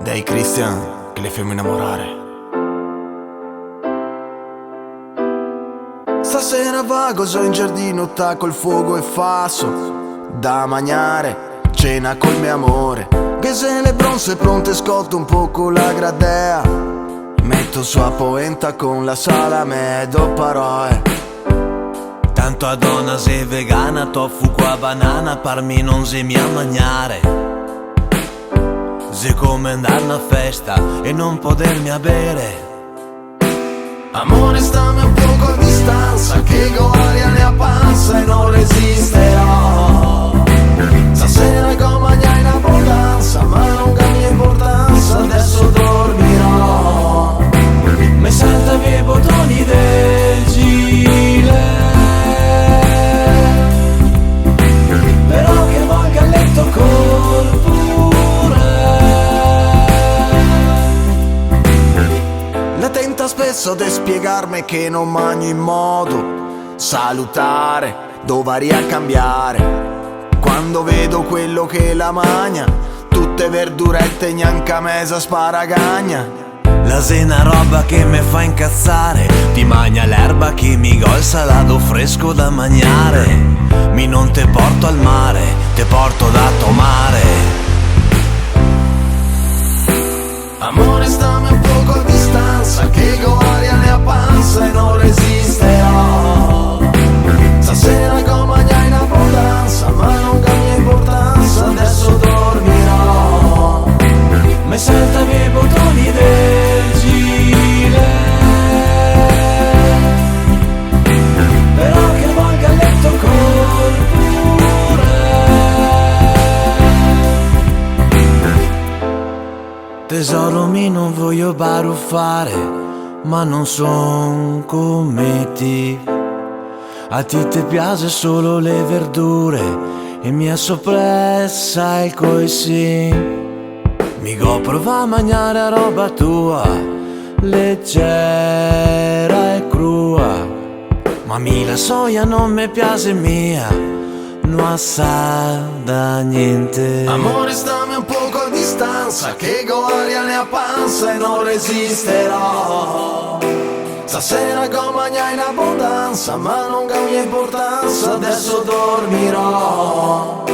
Dei Christian che le fammi innamorare. Stasera vago, so in giardino, tacco il fuoco e faso da mangiare, cena col mio amore. Che se le bronze pronte scotto un poco la gradea. Metto sua polenta con la salame do parole. Tanto a donna sei vegana, tofu qua banana, parmi non si mi a mangiare. Se come andare a una festa e non potermi a bere. Amore, stammi un poco a distanza, che go aria nella panza e non resisterò. Stasera go mangiare in abbondanza, ma non cambia importanza, adesso dormirò. Mi salta via i bottoni del gilet, però che volga a letto col tenta spesso di spiegarmi che non mangio in modo salutare, dovaria cambiare. Quando vedo quello che la magna, tutte verdurette gnanca mesa sparagagna. La sena roba che me fa incazzare, ti magna l'erba che mi go il salato fresco da mangiare. Mi non te porto al mare, te porto da tomare. Amore, stammi un poco a distanza, che go aria nella panza e non resisterò. Stasera go mangiare in abbondanza, ma non cambia importanza, adesso dormirò. Mi salta via i bottoni del gilet, però che volga a letto col Tesoro mio, non voglio baruffare, ma non son come te. A ti te piace solo le verdure e mia soppressa il coisin. Mi go prova a mangiare a roba tua, leggera e crua, ma mi la soia non mi piace mia, non sa da niente. Amore, stammi un poco a distanza, che go aria nella panza e non resisterò. Stasera go mangiare in abbondanza, ma non cambia importanza, adesso dormirò.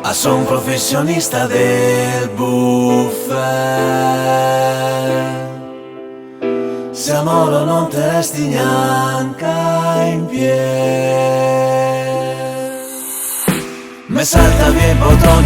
Ah, son professionista del buffet. Se amoro non te resti neanche in piedi. Me salta via i bottoni